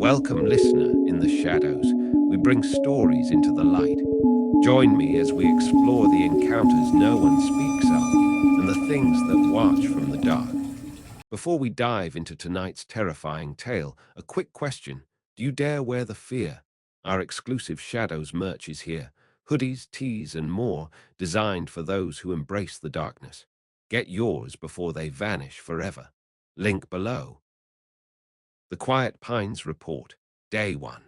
Welcome, listener, in the shadows. We bring stories into the light. Join me as we explore the encounters no one speaks of and the things that watch from the dark. Before we dive into tonight's terrifying tale, a quick question. Do you dare wear the fear? Our exclusive Shadows merch is here. Hoodies, tees, and more, designed for those who embrace the darkness. Get yours before they vanish forever. Link below. The Quiet Pines Report, Day 1.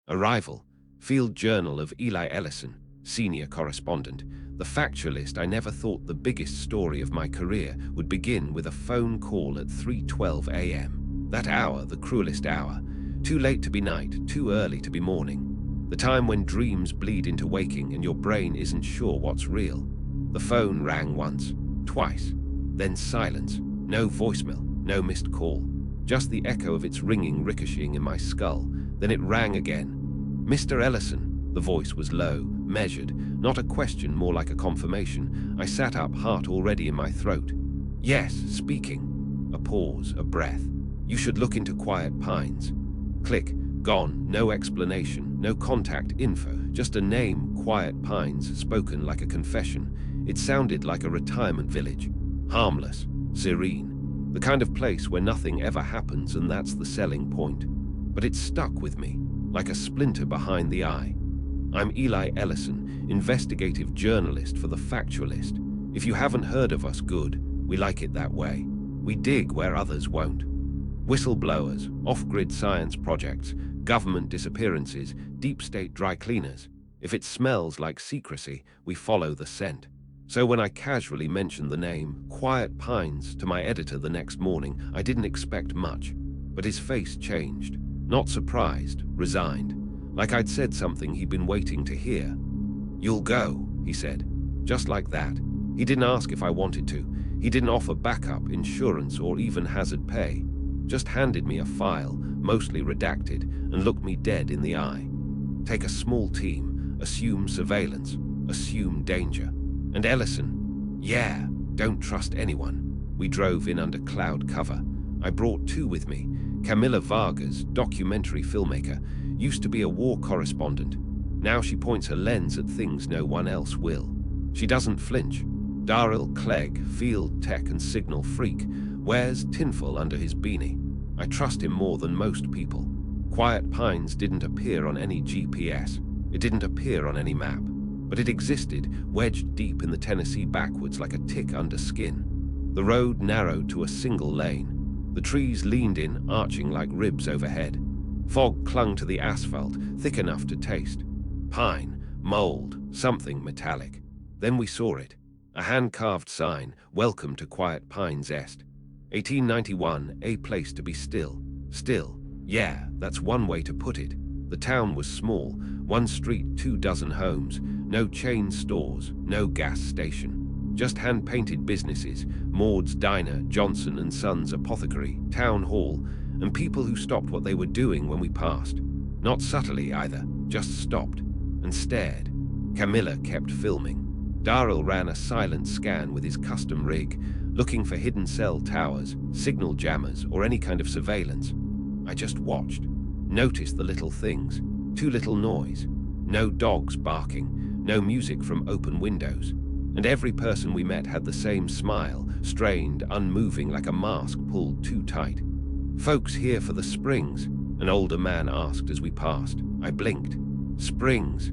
Arrival, Field Journal of Eli Ellison, Senior Correspondent. The factualist. I never thought the biggest story of my career would begin with a phone call at 3:12 a.m. That hour, the cruelest hour. Too late to be night, too early to be morning. The time when dreams bleed into waking and your brain isn't sure what's real. The phone rang once, twice, then silence. No voicemail, no missed call. Just the echo of its ringing ricocheting in my skull. Then it rang again. "Mr. Ellison." The voice was low, measured, not a question, more like a confirmation. I sat up, heart already in my throat. "Yes, speaking." A pause, a breath. "You should look into Quiet Pines." Click. Gone. No explanation, no contact info, just a name, Quiet Pines, spoken like a confession. It sounded like a retirement village. Harmless, serene. The kind of place where nothing ever happens, and that's the selling point. But it stuck with me, like a splinter behind the eye. I'm Eli Ellison, investigative journalist for The Factualist. If you haven't heard of us, good. We like it that way. We dig where others won't. Whistleblowers, off-grid science projects, government disappearances, deep state dry cleaners. If it smells like secrecy, we follow the scent. So when I casually mentioned the name Quiet Pines to my editor the next morning, I didn't expect much. But his face changed. Not surprised, resigned. Like I'd said something he'd been waiting to hear. "You'll go," he said. Just like that. He didn't ask if I wanted to. He didn't offer backup, insurance, or even hazard pay. Just handed me a file, mostly redacted, and looked me dead in the eye. Take a small team, assume surveillance, assume danger. And Ellison, yeah, don't trust anyone. We drove in under cloud cover. I brought two with me. Camilla Vargas, documentary filmmaker, used to be a war correspondent. Now she points her lens at things no one else will. She doesn't flinch. Darryl Clegg, field tech and signal freak, wears tinfoil under his beanie. I trust him more than most people. Quiet Pines didn't appear on any GPS. It didn't appear on any map. But it existed, wedged deep in the Tennessee backwoods like a tick under skin. The road narrowed to a single lane. The trees leaned in, arching like ribs overhead. Fog clung to the asphalt, thick enough to taste. Pine, mold, something metallic. Then we saw it. A hand-carved sign, "Welcome to Quiet Pines Est." 1891, a place to be still. Still, yeah, that's one way to put it. The town was small, one street, 24 homes, no chain stores, no gas station. Just hand-painted businesses, Maud's Diner, Johnson and Sons Apothecary, Town Hall, and people who stopped what they were doing when we passed. Not subtly either, just stopped and stared. Camilla kept filming. Darryl ran a silent scan with his custom rig, looking for hidden cell towers, signal jammers, or any kind of surveillance. I just watched. Noticed the little things. Too little noise. No dogs barking. No music from open windows. And every person we met had the same smile, strained, unmoving, like a mask pulled too tight. "Folks here for the springs?" an older man asked as we passed. I blinked. "Springs.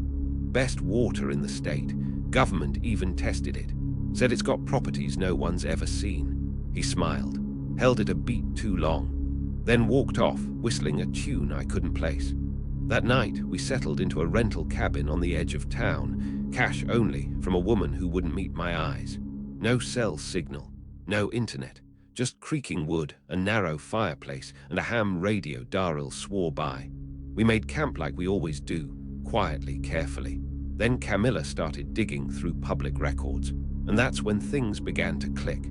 Best water in the state. Government even tested it. Said it's got properties no one's ever seen." He smiled. Held it a beat too long. Then walked off, whistling a tune I couldn't place. That night, we settled into a rental cabin on the edge of town, cash only, from a woman who wouldn't meet my eyes. No cell signal, no internet, just creaking wood, a narrow fireplace, and a ham radio Darryl swore by. We made camp like we always do, quietly, carefully. Then Camilla started digging through public records, and that's when things began to click.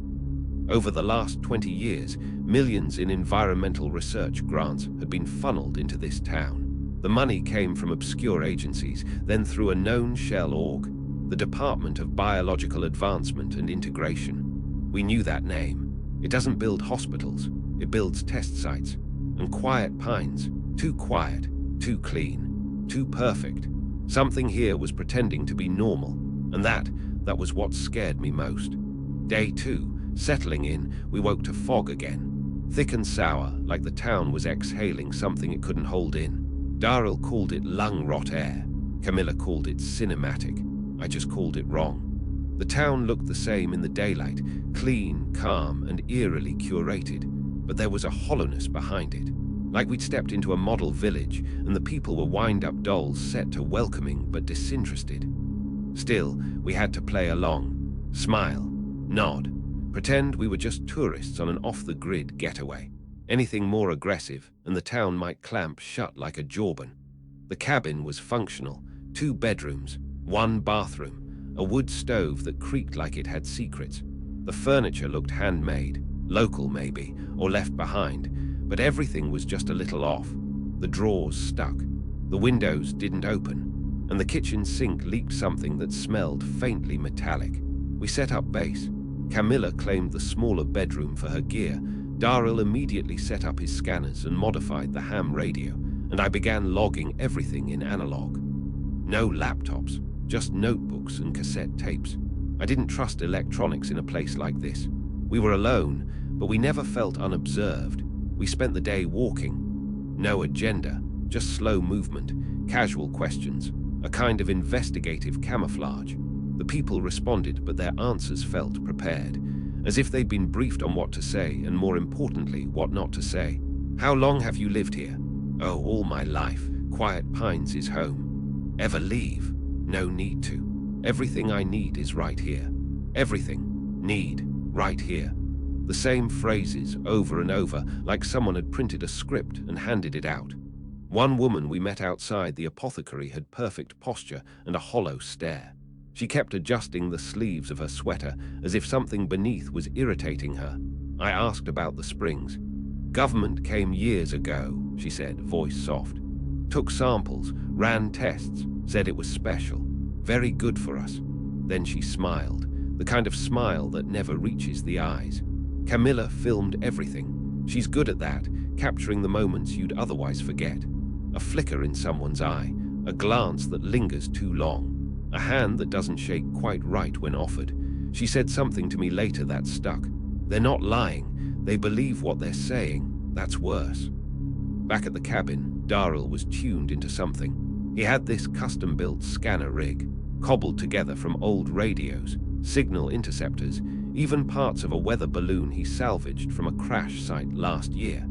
Over the last 20 years, millions in environmental research grants had been funneled into this town. The money came from obscure agencies, then through a known shell org, the Department of Biological Advancement and Integration. We knew that name. It doesn't build hospitals, it builds test sites. And Quiet Pines, Too quiet, too clean, too perfect. Something here was pretending to be normal, and that was what scared me most. Day 2, settling in, we woke to fog again. Thick and sour, like the town was exhaling something it couldn't hold in. Darrell called it lung rot air. Camilla called it cinematic. I just called it wrong. The town looked the same in the daylight, clean, calm, and eerily curated, but there was a hollowness behind it. Like we'd stepped into a model village, and the people were wind-up dolls set to welcoming but disinterested. Still, we had to play along, smile, nod, pretend we were just tourists on an off-the-grid getaway. Anything more aggressive, and the town might clamp shut like a jawbone. The cabin was functional, 2 bedrooms, 1 bathroom, a wood stove that creaked like it had secrets. The furniture looked handmade, local maybe, or left behind, but everything was just a little off. The drawers stuck, the windows didn't open, and the kitchen sink leaked something that smelled faintly metallic. We set up base. Camilla claimed the smaller bedroom for her gear. Darrell immediately set up his scanners and modified the ham radio, and I began logging everything in analog. No laptops, just notebooks and cassette tapes. I didn't trust electronics in a place like this. We were alone, but we never felt unobserved. We spent the day walking. No agenda, just slow movement, casual questions, a kind of investigative camouflage. The people responded, but their answers felt prepared, as if they'd been briefed on what to say and, more importantly, what not to say. How long have you lived here? Oh, all my life. Quiet Pines is home. Ever leave? No need to. Everything I need is right here. Everything. Need. Right here. The same phrases over and over, like someone had printed a script and handed it out. One woman we met outside the apothecary had perfect posture and a hollow stare. She kept adjusting the sleeves of her sweater as if something beneath was irritating her. I asked about the springs. Government came years ago, she said, voice soft. Took samples, ran tests, said it was special. Very good for us. Then she smiled, the kind of smile that never reaches the eyes. Camilla filmed everything. She's good at that, capturing the moments you'd otherwise forget. A flicker in someone's eye, a glance that lingers too long, a hand that doesn't shake quite right when offered. She said something to me later that stuck. They're not lying. They believe what they're saying. That's worse. Back at the cabin, Darrell was tuned into something. He had this custom-built scanner rig, cobbled together from old radios, signal interceptors, even parts of a weather balloon he salvaged from a crash site last year.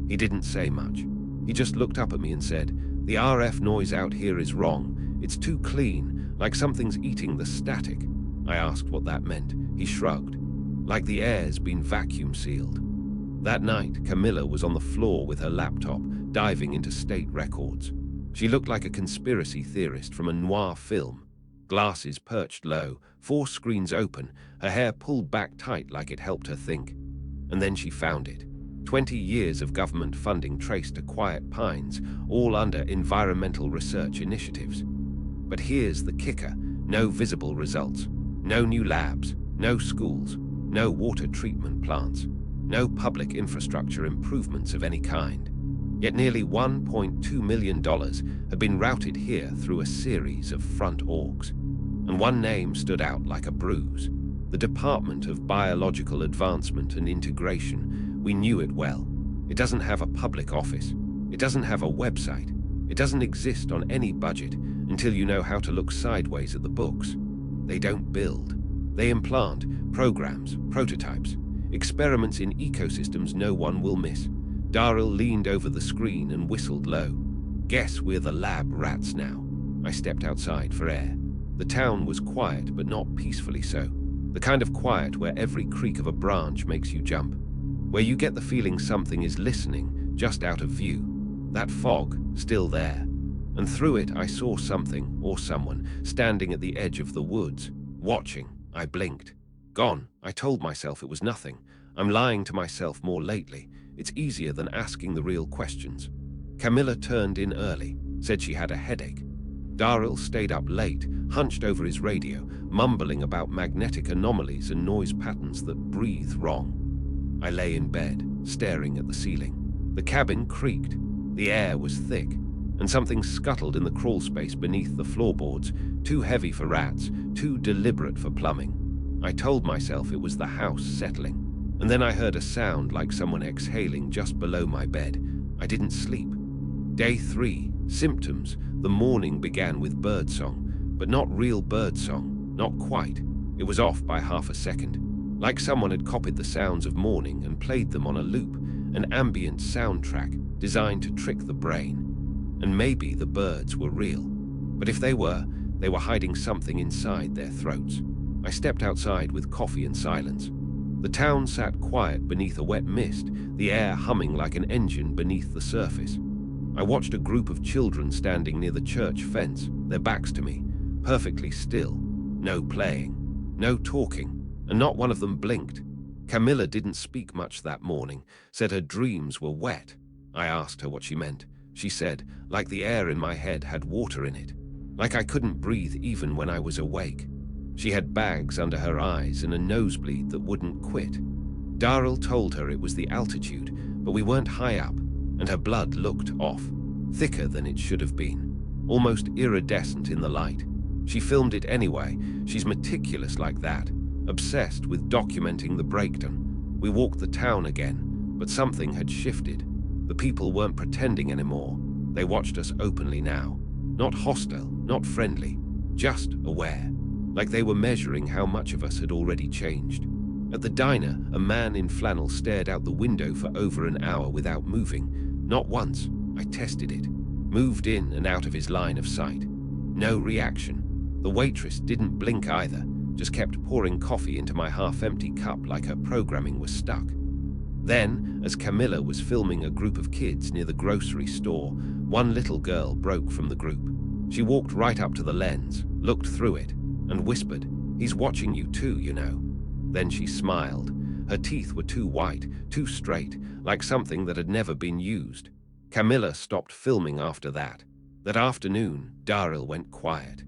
He didn't say much. He just looked up at me and said, "The RF noise out here is wrong. It's too clean, like something's eating the static." I asked what that meant. He shrugged. Like the air's been vacuum sealed. That night, Camilla was on the floor with her laptop, diving into state records. She looked like a conspiracy theorist from a noir film. Glasses perched low, 4 screens open, her hair pulled back tight like it helped her think. And then she found it. 20 years of government funding traced to Quiet Pines, all under environmental research initiatives. But here's the kicker: no visible results. No new labs, no schools, no water treatment plants, no public infrastructure improvements of any kind. Yet nearly $1.2 million had been routed here through a series of front orgs. And one name stood out like a bruise: the Department of Biological Advancement and Integration. We knew it well. It doesn't have a public office. It doesn't have a website. It doesn't exist on any budget until you know how to look sideways at the books. They don't build. They implant programs, prototypes, experiments in ecosystems no one will miss. Darrell leaned over the screen and whistled low. Guess we're the lab rats now. I stepped outside for air. The town was quiet, but not peacefully so. The kind of quiet where every creak of a branch makes you jump. Where you get the feeling something is listening, just out of view. That fog, still there. And through it I saw something, or someone, standing at the edge of the woods, watching. I blinked. Gone. I told myself it was nothing. I'm lying to myself more lately. It's easier than asking the real questions. Camilla turned in early, said she had a headache. Darrell stayed up late, hunched over his radio, mumbling about magnetic anomalies and noise patterns that breathe wrong. I lay in bed, staring at the ceiling. The cabin creaked. The air was thick, and something scuttled in the crawl space beneath the floorboards, too heavy for rats, too deliberate for plumbing. I told myself it was the house settling, and then I heard a sound like someone exhaling just below my bed. I didn't sleep. Day 3, symptoms. The morning began with birdsong, but not real birdsong, not quite. It was off by half a second, like someone had copied the sounds of morning and played them on a loop, an ambient soundtrack designed to trick the brain. And maybe the birds were real, but if they were hiding something inside their throats. I stepped outside with coffee and silence. The town sat quiet beneath a wet mist, the air humming like an engine beneath the surface. I watched a group of children standing near the church fence, their backs to me, perfectly still. No playing, no talking, and not one of them blinked. Camilla didn't speak much that morning, said her dreams were wet. I asked her what she meant. She said, like the air in my head had water in it, like I couldn't breathe even when I was awake. She had bags under her eyes and a nosebleed that wouldn't quit. Darrell told her it was the altitude, but we weren't high up, and her blood looked off, thicker than it should have been, almost iridescent in the light. She filmed it anyway. She's meticulous like that, obsessed with documenting the breakdown. We walked the town again, but something had shifted. The people weren't pretending anymore. They watched us openly now. Not hostile, not friendly, just aware. Like they were measuring how much of us had already changed. At the diner, a man in flannel stared out the window for over an hour without moving. Not once. I tested it. Moved in and out of his line of sight. No reaction. The waitress didn't blink either, just kept pouring coffee into my half-empty cup like her programming was stuck. Then, as Camilla was filming a group of kids near the grocery store, one little girl broke from the group. She walked right up to the lens, looked through it, and whispered, "He's watching you too, you know." Then she smiled. Her teeth were too white, too straight, like something that had never been used. Camilla stopped filming after that. That afternoon, Darrell went quiet.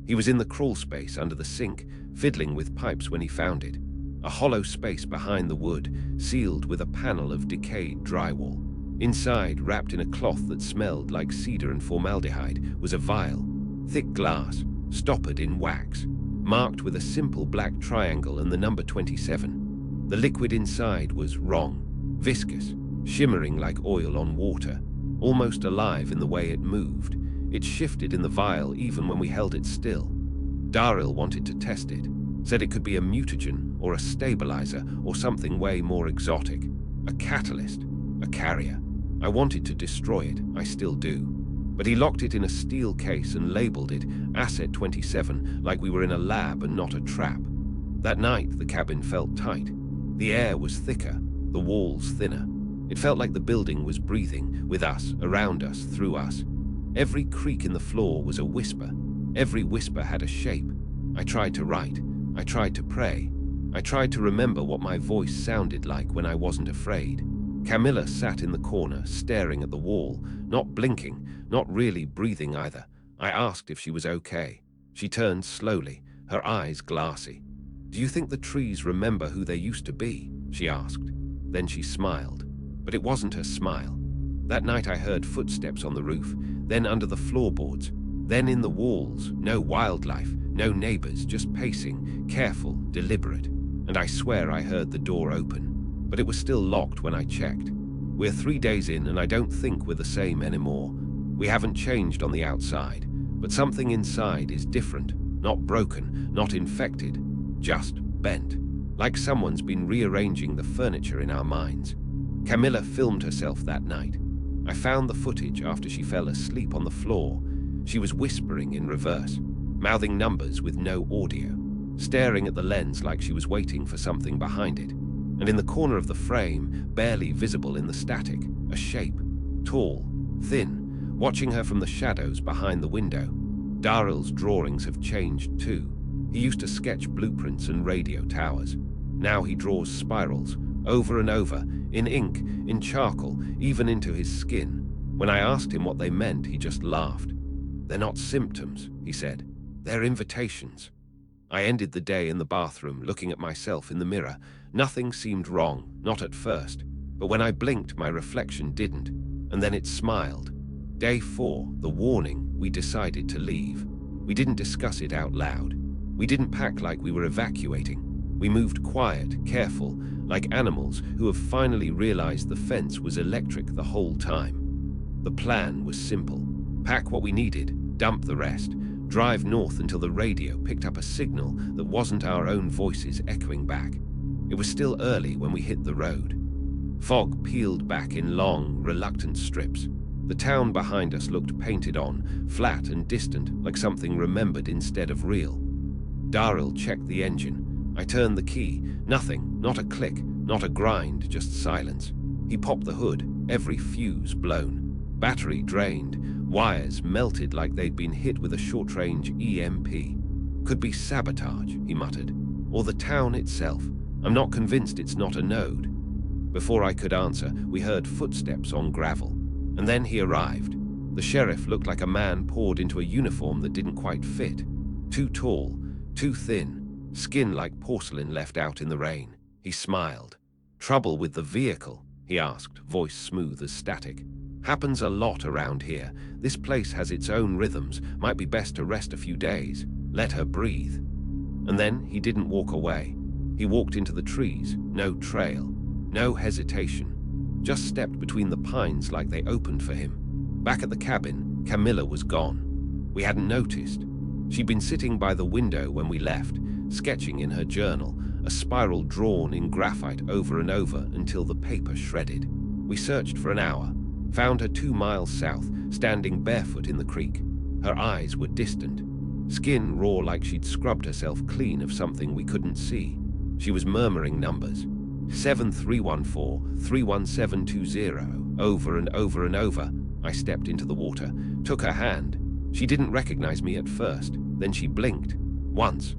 He was in the crawl space under the sink, fiddling with pipes when he found it. A hollow space behind the wood, sealed with a panel of decayed drywall. Inside, wrapped in a cloth that smelled like cedar and formaldehyde, was a vial. Thick glass, stoppered in wax, marked with a simple black triangle and the number 27. The liquid inside was wrong, viscous, shimmering like oil on water, almost alive in the way it moved. It shifted in the vial even when we held it still. Darrell wanted to test it, said it could be a mutagen or a stabilizer or something way more exotic. A catalyst, a carrier. I wanted to destroy it, I still do. But he locked it in a steel case and labeled it Asset 27 like we were in a lab and not a trap. That night, the cabin felt tight. The air was thicker, the walls thinner. It felt like the building was breathing, with us, around us, through us. Every creak in the floor was a whisper. Every whisper had a shape. I tried to write. I tried to pray. I tried to remember what my voice sounded like when I wasn't afraid. Camilla sat in the corner, staring at the wall, not blinking, not really breathing either. I asked if she was okay. She turned slowly, her eyes glassy. "Do you think the trees remember who they used to be?" she asked. Then she smiled. But it wasn't her smile. That night I heard footsteps on the roof, then under the floorboards, then in the walls. No wildlife, no neighbors, just pacing, careful, deliberate. And I swear I heard the door open. But it was still locked when I checked. We're 3 days in and I don't think we're the same anymore. We haven't changed on the outside, but something inside is different, not broken, not infected, just bent. Like someone's been rearranging the furniture in our minds. Camilla filmed herself that night. I found the footage after she fell asleep on the floor. She was whispering in reverse, mouthing numbers with no audio, staring at the lens like she was waiting for something behind it. And in the corner of the frame, barely visible in the static, a shape, tall, thin, watching her from the shadows behind the window. Darrell's drawings have changed too. He used to sketch blueprints and radio towers. Now he draws spirals, over and over, in ink, in charcoal, even into his skin. When I asked him what they meant, he just laughed. "They're not symptoms," he said. "They're invitations." I ended the day in the bathroom, looking at myself in the mirror. Nothing seemed wrong, not at first. But when I blinked, my reflection didn't. And then it smiled. Day 4, the warning, we decided to leave. We didn't discuss it out loud. We didn't pack like we were evacuating. We moved quiet, careful, like animals who have finally realized the fence was electric the whole time. The plan was simple. Pack what we needed, dump the rest, drive north until the radio picked up a signal that wasn't our own voices echoing back. It was still early when we hit the road. Fog peeled back in long, reluctant strips. The town behind us looked painted on, flat and distant, like something remembered instead of real. Darrell checked the engine. I turned the key. Nothing, not a click, not a grind, just silence. He popped the hood, every fuse blown. Battery drained, wires melted like they'd been hit with a short-range EMP. Could be sabotage, he muttered. Or the town itself. I'm not convinced it's not a node. Before I could answer, we heard footsteps on gravel. And then he arrived. The sheriff looked like a man poured into a uniform that didn't quite fit. Too tall, too thin, skin like porcelain left out in the rain. He smiled. Trouble with the vehicle? He asked, voice smooth as static. Happens a lot around here. This place has its own rhythms. Might be best to rest a few days. Let her breathe. And then he didn't walk away. He walked into the trees. No trail. No hesitation. Just stepped between the pines like they opened for him. Back at the cabin, Camilla was gone. We hadn't noticed. She'd been sitting by the window when we left, sketching in her journal, a spiral drawn in graphite over and over until the paper shredded. We searched for an hour. Found her 2 miles south, standing barefoot in the creek. Her eyes were distant. Skin raw like she'd scrubbed herself clean of something we couldn't see. She was murmuring numbers. 7314-31720, over and over and over. I stepped into the water, took her hand. She didn't recognize me at first. Then she blinked. Once.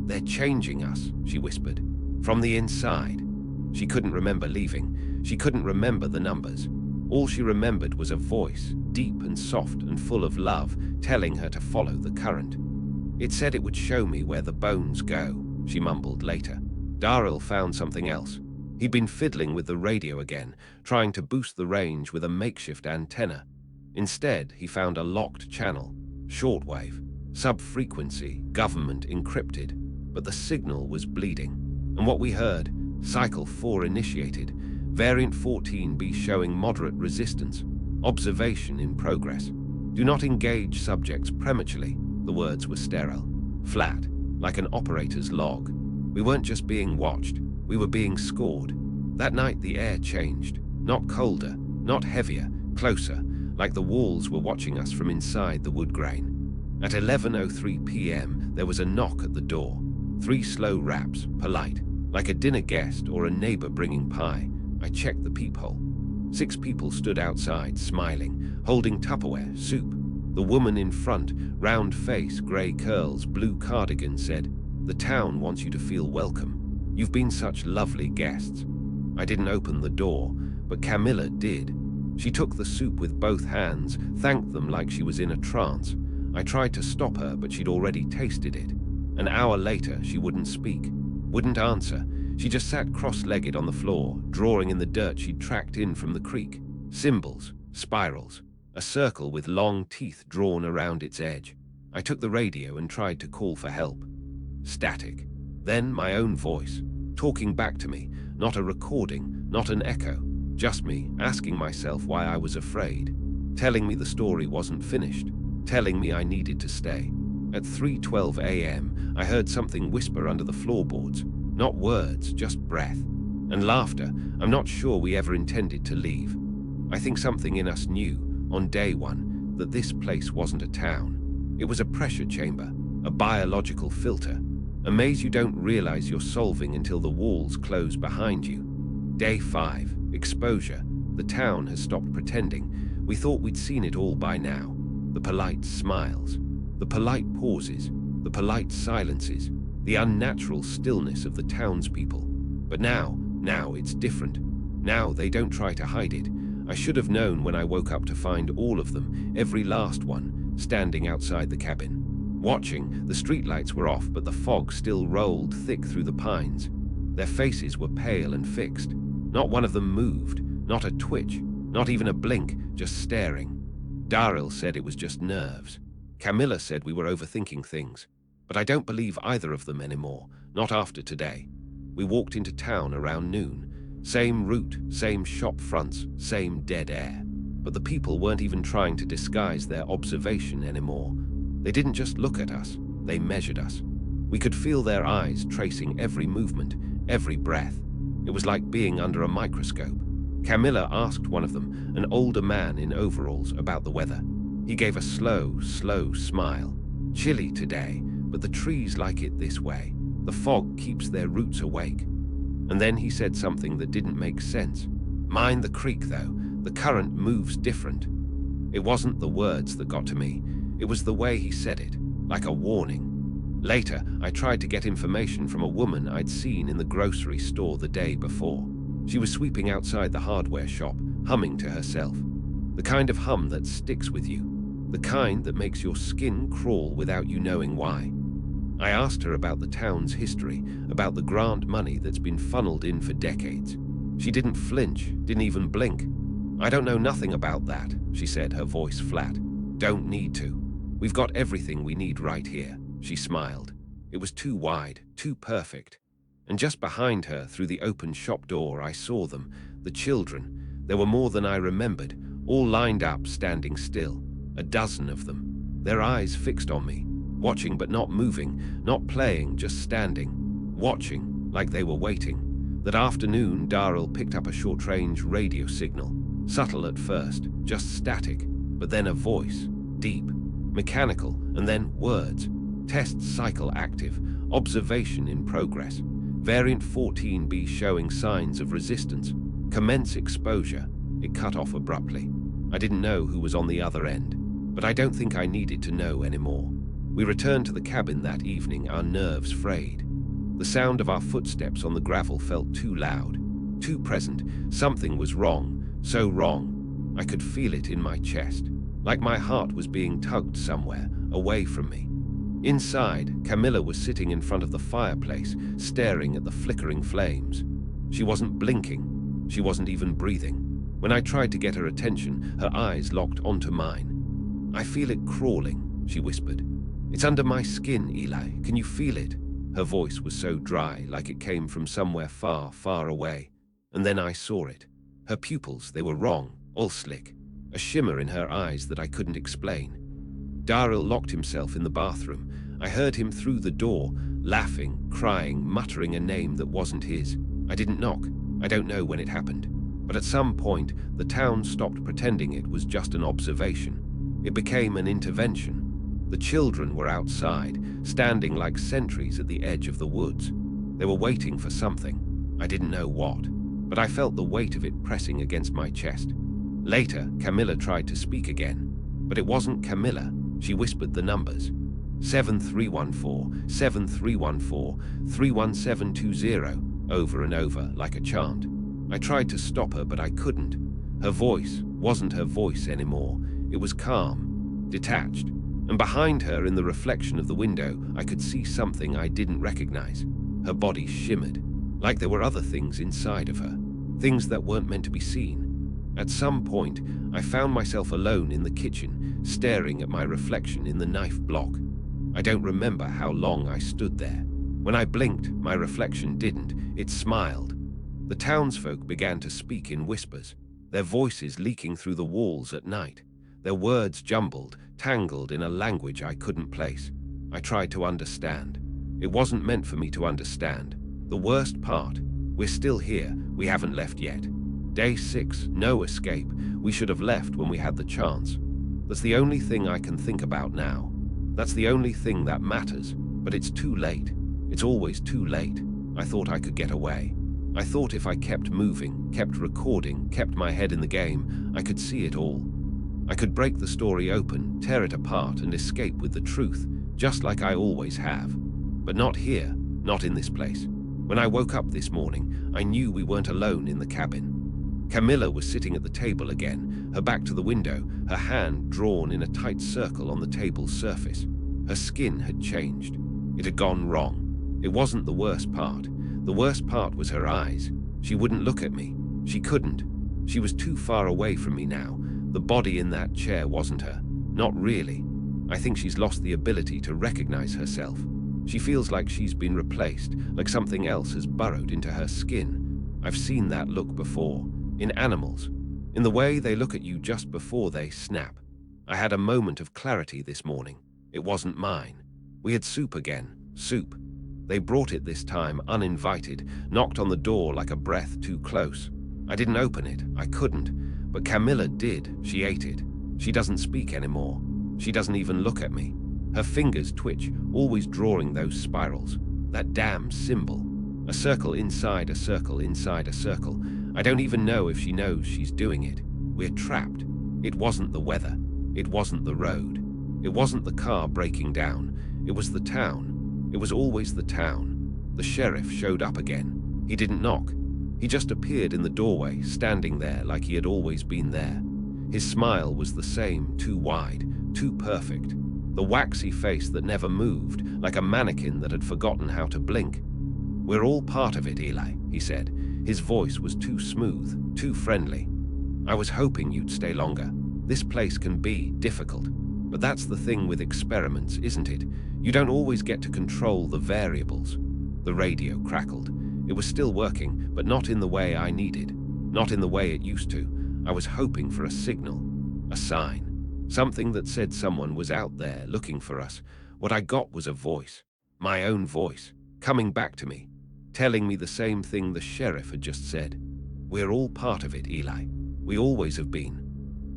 They're changing us, she whispered. From the inside. She couldn't remember leaving. She couldn't remember the numbers. All she remembered was a voice, deep and soft and full of love, telling her to follow the current. It said it would show me where the bones go, she mumbled later. Darrell found something else. He'd been fiddling with the radio again, trying to boost the range with a makeshift antenna. Instead, he found a locked channel, shortwave, sub-frequency, government encrypted, but the signal was bleeding. And what we heard, Cycle 4 initiated, Variant 14B showing moderate resistance. Observation in progress. Do not engage subjects prematurely. The words were sterile, flat, like an operator's log. We weren't just being watched, we were being scored. That night the air changed. Not colder, not heavier, closer, like the walls were watching us from inside the wood grain. At 11:03 p.m. there was a knock at the door. 3 slow raps, polite, like a dinner guest or a neighbor bringing pie. I checked the peephole. 6 people stood outside, smiling, holding Tupperware, soup. The woman in front, round face, grey curls, blue cardigan, said, "The town wants you to feel welcome. You've been such lovely guests." I didn't open the door, but Camilla did. She took the soup with both hands, thanked them like she was in a trance. I tried to stop her, but she'd already tasted it. An hour later, she wouldn't speak, wouldn't answer. She just sat cross-legged on the floor, drawing in the dirt she'd tracked in from the creek. Symbols, spirals, a circle with long teeth drawn around its edge. I took the radio and tried to call for help. Static. Then my own voice, talking back to me, not a recording, not an echo, just me asking myself why I was afraid, telling me the story wasn't finished, telling me I needed to stay. At 3:12 a.m., I heard something whisper under the floorboards. Not words, just breath. And laughter. I'm not sure we ever intended to leave. I think something in us knew, on day 1, that this place wasn't a town. It was a pressure chamber, a biological filter, a maze you don't realize you're solving until the walls close behind you. Day 5, exposure. The town has stopped pretending. We thought we'd seen it all by now. The polite smiles, the polite pauses, the polite silences, the unnatural stillness of the townspeople. But now it's different. Now they don't try to hide it. I should have known when I woke up to find all of them, every last one, standing outside the cabin. Watching, the streetlights were off, but the fog still rolled thick through the pines. Their faces were pale and fixed. Not one of them moved, not a twitch. Not even a blink, just staring. Daryl said it was just nerves. Camilla said we were overthinking things. But I don't believe either of them anymore, not after today. We walked into town around noon. Same route, same shop fronts, same dead air. But the people weren't even trying to disguise their observation anymore. They didn't just look at us, they measured us. We could feel their eyes tracing every movement, every breath. It was like being under a microscope. Camilla asked one of them, an older man in overalls, about the weather. He gave a slow smile. Chilly today, but the trees like it this way. The fog keeps their roots awake. And then he said something that didn't make sense. Mind the creek, though. The current moves different. It wasn't the words that got to me. It was the way he said it, like a warning. Later, I tried to get information from a woman I'd seen in the grocery store the day before. She was sweeping outside the hardware shop, humming to herself. The kind of hum that sticks with you. The kind that makes your skin crawl without you knowing why. I asked her about the town's history, about the grant money that's been funneled in for decades. She didn't flinch, didn't even blink. I don't know nothing about that, she said, her voice flat. Don't need to. We've got everything we need right here, she smiled. It was too wide, too perfect. And just behind her, through the open shop door, I saw them, the children. There were more than I remembered, all lined up, standing still. A dozen of them. Their eyes fixed on me, watching but not moving, not playing, just standing. Watching, like they were waiting. That afternoon, Daryl picked up a short-range radio signal. Subtle at first, just static, but then a voice, deep, mechanical, and then words. Test cycle active, observation in progress. Variant 14B showing signs of resistance. Commence exposure. It cut off abruptly. I didn't know who was on the other end, but I don't think I needed to know anymore. We returned to the cabin that evening, our nerves frayed. The sound of our footsteps on the gravel felt too loud, too present. Something was wrong, so wrong. I could feel it in my chest, like my heart was being tugged somewhere, away from me. Inside, Camilla was sitting in front of the fireplace, staring at the flickering flames. She wasn't blinking. She wasn't even breathing. When I tried to get her attention, her eyes locked onto mine. I feel it crawling, she whispered. It's under my skin, Eli. Can you feel it? Her voice was so dry, like it came from somewhere far, far away. And then I saw it. Her pupils, they were wrong, all slick. A shimmer in her eyes that I couldn't explain. Daryl locked himself in the bathroom. I heard him through the door, laughing, crying, muttering a name that wasn't his. I didn't knock. I don't know when it happened. But at some point, the town stopped pretending it was just an observation. It became an intervention. The children were outside, standing like sentries at the edge of the woods. They were waiting for something. I didn't know what, but I felt the weight of it pressing against my chest. Later, Camilla tried to speak again, but it wasn't Camilla. She whispered the numbers. 7314, 7314, 31720, over and over, like a chant. I tried to stop her, but I couldn't. Her voice wasn't her voice anymore. It was calm, detached. And behind her, in the reflection of the window, I could see something I didn't recognize. Her body shimmered, like there were other things inside of her, things that weren't meant to be seen. At some point, I found myself alone in the kitchen, staring at my reflection in the knife block. I don't remember how long I stood there. When I blinked, my reflection didn't. It smiled. The townsfolk began to speak in whispers, their voices leaking through the walls at night, their words jumbled, tangled in a language I couldn't place. I tried to understand. It wasn't meant for me to understand. The worst part, we're still here, we haven't left yet. Day 6, no escape. We should have left when we had the chance. That's the only thing I can think about now. That's the only thing that matters, but it's too late. It's always too late. I thought I could get away. I thought if I kept moving, kept recording, kept my head in the game, I could see it all. I could break the story open, tear it apart, and escape with the truth, just like I always have. But not here, not in this place. When I woke up this morning, I knew we weren't alone in the cabin. Camilla was sitting at the table again, her back to the window, her hand drawn in a tight circle on the table's surface. Her skin had changed. It had gone wrong. It wasn't the worst part. The worst part was her eyes. She wouldn't look at me. She couldn't. She was too far away from me now. The body in that chair wasn't her. Not really. I think she's lost the ability to recognize herself. She feels like she's been replaced, like something else has burrowed into her skin. I've seen that look before, in animals, in the way they look at you just before they snap. I had a moment of clarity this morning. It wasn't mine. We had soup again, soup. They brought it this time uninvited, knocked on the door like a breath too close. I didn't open it, I couldn't, but Camilla did. She ate it. She doesn't speak anymore. She doesn't even look at me. Her fingers twitch, always drawing those spirals. That damn symbol. A circle inside a circle inside a circle. I don't even know if she knows she's doing it. We're trapped. It wasn't the weather. It wasn't the road. It wasn't the car breaking down. It was the town. It was always the town. The sheriff showed up again. He didn't knock. He just appeared in the doorway, standing there like he had always been there. His smile was the same, too wide, too perfect. The waxy face that never moved, like a mannequin that had forgotten how to blink. "We're all part of it, Eli," he said. His voice was too smooth, too friendly. "I was hoping you'd stay longer. This place can be difficult. But that's the thing with experiments, isn't it? You don't always get to control the variables." The radio crackled. It was still working, but not in the way I needed. Not in the way it used to. I was hoping for a signal, a sign. Something that said someone was out there looking for us. What I got was a voice. My own voice. Coming back to me. Telling me the same thing the sheriff had just said. "We're all part of it, Eli. We always have been."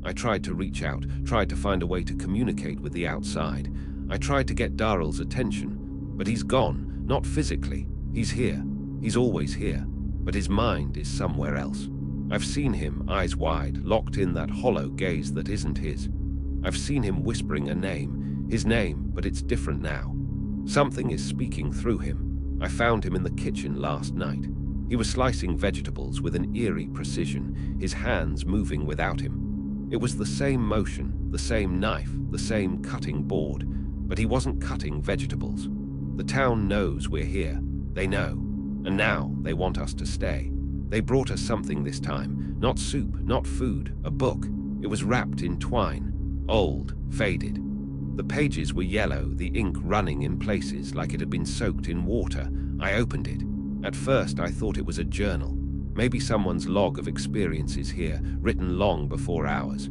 I tried to reach out, tried to find a way to communicate with the outside. I tried to get Darrell's attention, but he's gone, not physically. He's here. He's always here. But his mind is somewhere else. I've seen him, eyes wide, locked in that hollow gaze that isn't his. I've seen him whispering a name, his name, but it's different now. Something is speaking through him. I found him in the kitchen last night. He was slicing vegetables with an eerie precision, his hands moving without him. It was the same motion, the same knife, the same cutting board, but he wasn't cutting vegetables. The town knows we're here. They know. And now they want us to stay. They brought us something this time. Not soup, not food, a book. It was wrapped in twine. Old, faded. The pages were yellow, the ink running in places like it had been soaked in water. I opened it. At first I thought it was a journal. Maybe someone's log of experiences here, written long before ours.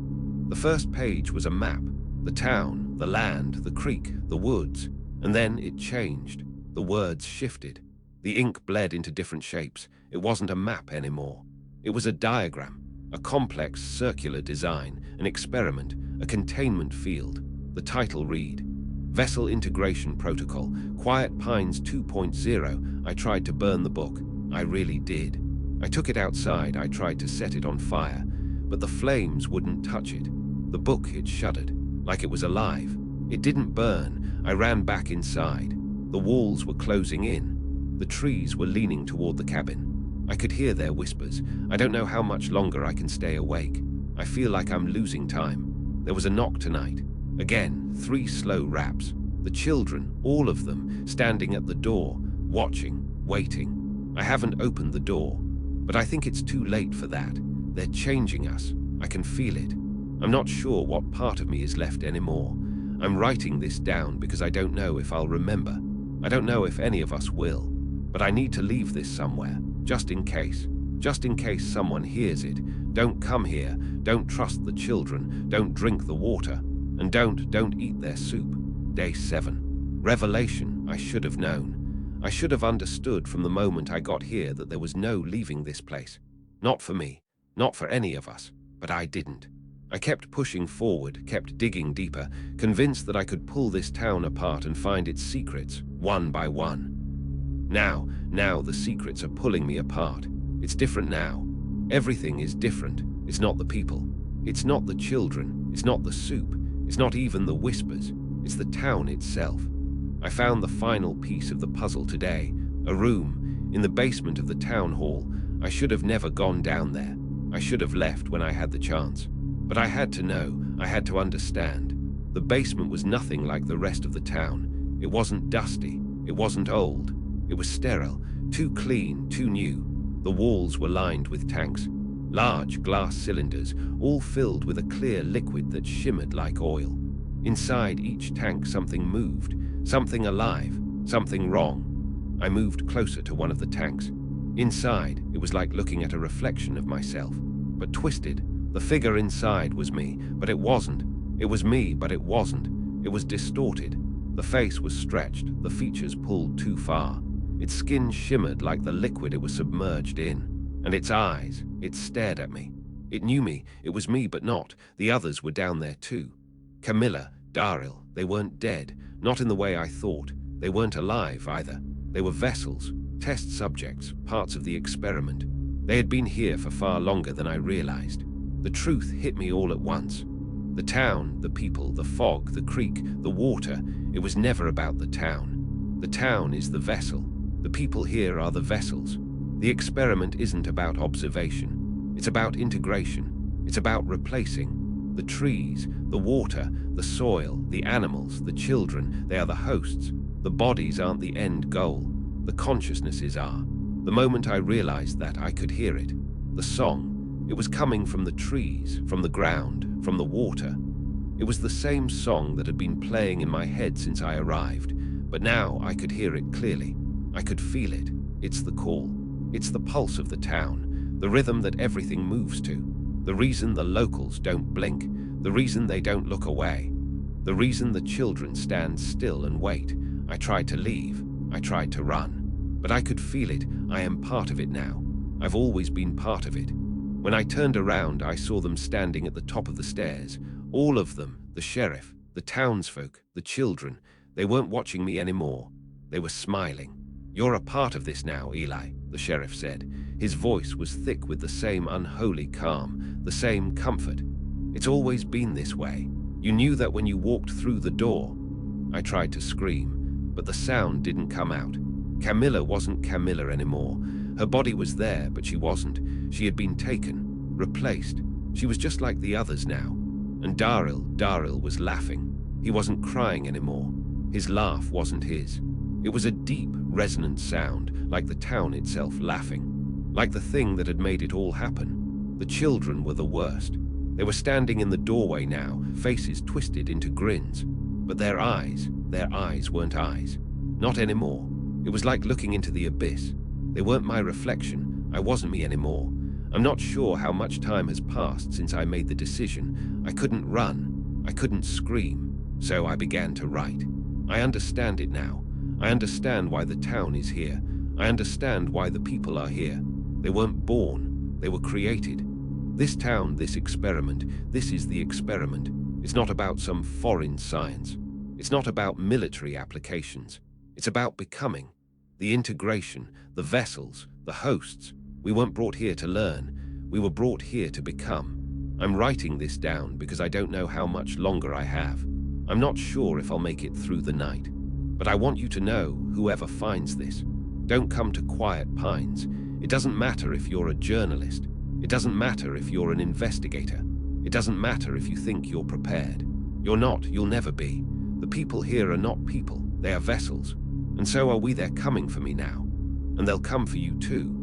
The first page was a map. The town, the land, the creek, the woods. And then it changed. The words shifted. The ink bled into different shapes. It wasn't a map anymore. It was a diagram, a complex circular design, an experiment, a containment field. The title read, Vessel Integration Protocol, Quiet Pines 2.0. I tried to burn the book. I really did. I took it outside. I tried to set it on fire, but the flames wouldn't touch it. The book had shuddered, like it was alive. It didn't burn. I ran back inside. The walls were closing in. The trees were leaning toward the cabin. I could hear their whispers. I don't know how much longer I can stay awake. I feel like I'm losing time. There was a knock tonight. Again, 3 slow raps. The children, all of them, standing at the door, watching, waiting. I haven't opened the door, but I think it's too late for that. They're changing us. I can feel it. I'm not sure what part of me is left anymore. I'm writing this down because I don't know if I'll remember. I don't know if any of us will. But I need to leave this somewhere, just in case. Just in case someone hears it. Don't come here. Don't trust the children. Don't drink the water. And don't eat their soup. Day 7. Revelation. I should have known. I should have understood from the moment I got here that there was no leaving this place. Not for me. Not for any of us. But I didn't. I kept pushing forward, kept digging deeper, convinced that I could pull this town apart and find its secrets, one by one. Now the secrets are pulling me apart. It's different now. Everything is different. It's not the people. It's not the children. It's not the soup. It's not even the whispers. It's the town itself. I found the final piece of the puzzle today. A room in the basement of the town hall. I should have never gone down there. I should have left when I had the chance. But I had to know. I had to understand. The basement was nothing like the rest of the town. It wasn't dusty. It wasn't old. It was sterile, too clean, too new. The walls were lined with tanks. Large glass cylinders, all filled with a clear liquid that shimmered like oil. Inside each tank something moved, something alive, something wrong. I moved closer to one of the tanks. Inside, it was like looking at a reflection of myself, but twisted. The figure inside was me, but it wasn't. It was me, but it wasn't. It was distorted. The face was stretched, the features pulled too far. Its skin shimmered like the liquid it was submerged in. And its eyes, it stared at me. It knew me, it was me, but not. The others were down there too. Camilla, Daryl, they weren't dead, not in the way I thought. They weren't alive either. They were vessels, test subjects, parts of the experiment. They had been here for far longer than I realized. The truth hit me all at once. The town, the people, the fog, the creek, the water, it was never about the town. The town is the vessel. The people here are the vessels. The experiment isn't about observation. It's about integration. It's about replacing. The trees, the water, the soil, the animals, the children, they are the hosts. The bodies aren't the end goal. The consciousnesses are. The moment I realized that, I could hear it. The song. It was coming from the trees, from the ground, from the water. It was the same song that had been playing in my head since I arrived, but now I could hear it clearly. I could feel it. It's the call. It's the pulse of the town, the rhythm that everything moves to, the reason the locals don't blink, the reason they don't look away, the reason the children stand still and wait. I tried to leave. I tried to run. But I could feel it. I am part of it now. I've always been part of it. When I turned around, I saw them standing at the top of the stairs. All of them, the sheriff, the townsfolk, the children. They weren't watching me anymore. They were smiling. "You're a part of this now, Eli," the sheriff said. His voice was thick with the same unholy calm, the same comfort. "It's always been this way. You knew that when you walked through the door." I tried to scream, but the sound didn't come out. Camilla wasn't Camilla anymore. Her body was there, but she wasn't. She had been taken, replaced. She was just like the others now. And Daryl was laughing. He wasn't crying anymore. His laugh wasn't his. It was a deep, resonant sound, like the town itself laughing. Like the thing that had made it all happen. The children were the worst. They were standing in the doorway now, faces twisted into grins. But their eyes weren't eyes. Not anymore. It was like looking into the abyss. They weren't my reflection. I wasn't me anymore. I'm not sure how much time has passed since I made the decision. I couldn't run. I couldn't scream. So I began to write. I understand it now. I understand why the town is here. I understand why the people are here. They weren't born. They were created. This town, this experiment, this is the experiment. It's not about some foreign science. It's not about military applications. It's about becoming. The integration, the vessels, the hosts. We weren't brought here to learn. We were brought here to become. I'm writing this down because I don't know how much longer I have. I'm not sure if I'll make it through the night. But I want you to know, whoever finds this, don't come to Quiet Pines. It doesn't matter if you're a journalist. It doesn't matter if you're an investigator. It doesn't matter if you think you're prepared. You're not, you'll never be. The people here are not people, they are vessels. And so are we. They're coming for me now. And they'll come for you too.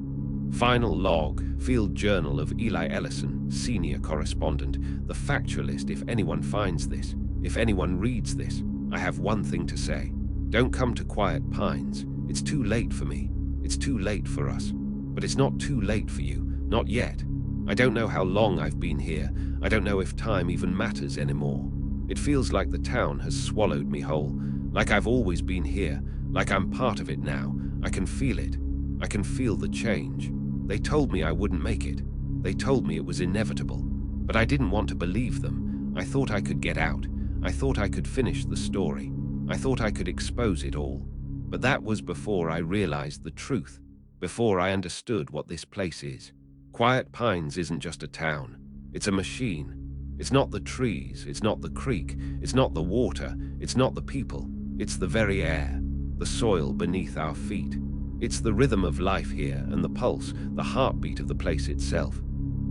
Final log, Field Journal of Eli Ellison, Senior Correspondent, the factualist. If anyone finds this, if anyone reads this, I have one thing to say. Don't come to Quiet Pines. It's too late for me. It's too late for us. But it's not too late for you. Not yet. I don't know how long I've been here. I don't know if time even matters anymore. It feels like the town has swallowed me whole. Like I've always been here. Like I'm part of it now. I can feel it. I can feel the change. They told me I wouldn't make it. They told me it was inevitable. But I didn't want to believe them. I thought I could get out. I thought I could finish the story. I thought I could expose it all. But that was before I realized the truth. Before I understood what this place is. Quiet Pines isn't just a town. It's a machine. It's not the trees. It's not the creek. It's not the water. It's not the people. It's the very air. The soil beneath our feet. It's the rhythm of life here and the pulse, the heartbeat of the place itself.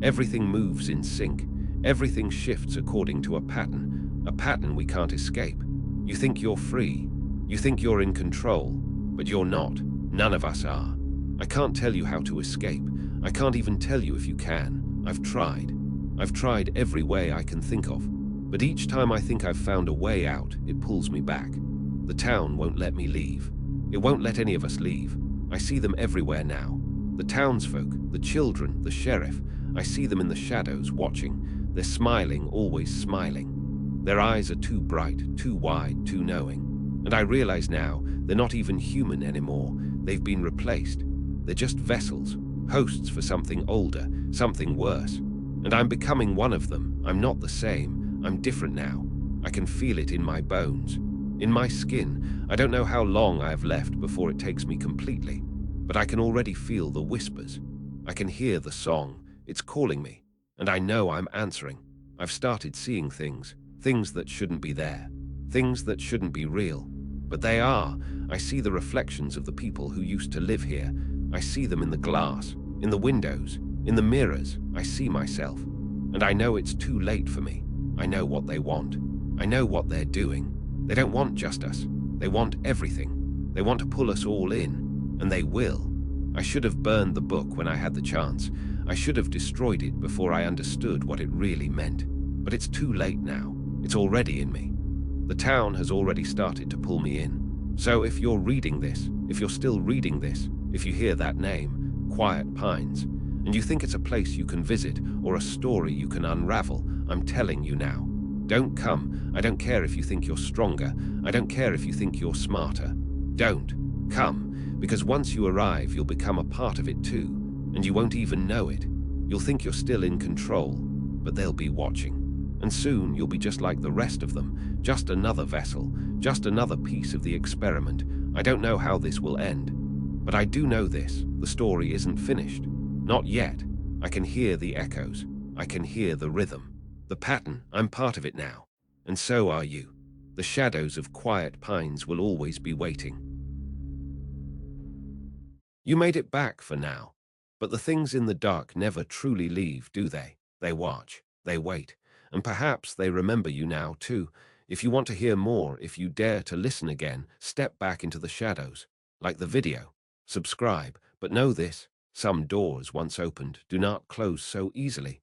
Everything moves in sync. Everything shifts according to a pattern we can't escape. You think you're free. You think you're in control, but you're not. None of us are. I can't tell you how to escape. I can't even tell you if you can. I've tried. I've tried every way I can think of. But each time I think I've found a way out, it pulls me back. The town won't let me leave. It won't let any of us leave. I see them everywhere now. The townsfolk, the children, the sheriff. I see them in the shadows, watching. They're smiling, always smiling. Their eyes are too bright, too wide, too knowing. And I realize now, they're not even human anymore. They've been replaced. They're just vessels, hosts for something older, something worse. And I'm becoming one of them. I'm not the same. I'm different now. I can feel it in my bones, in my skin. I don't know how long I have left before it takes me completely, but I can already feel the whispers. I can hear the song. It's calling me, and I know I'm answering. I've started seeing things that shouldn't be there, things that shouldn't be real. But they are. I see the reflections of the people who used to live here. I see them in the glass, in the windows, in the mirrors. I see myself, and I know it's too late for me. I know what they want. I know what they're doing. They don't want just us. They want everything. They want to pull us all in, and they will. I should have burned the book when I had the chance. I should have destroyed it before I understood what it really meant. But it's too late now. It's already in me. The town has already started to pull me in. So if you're reading this, if you're still reading this, if you hear that name, Quiet Pines, and you think it's a place you can visit or a story you can unravel, I'm telling you now. Don't come. I don't care if you think you're stronger. I don't care if you think you're smarter. Don't come, because once you arrive, you'll become a part of it too, and you won't even know it. You'll think you're still in control, but they'll be watching. And soon you'll be just like the rest of them, just another vessel, just another piece of the experiment. I don't know how this will end, but I do know this: the story isn't finished. Not yet. I can hear the echoes. I can hear the rhythm, the pattern. I'm part of it now, and so are you. The shadows of Quiet Pines will always be waiting. You made it back for now, but the things in the dark never truly leave, do they? They watch, they wait, and perhaps they remember you now too. If you want to hear more, if you dare to listen again, step back into the shadows. Like the video, subscribe, but know this: some doors once opened do not close so easily.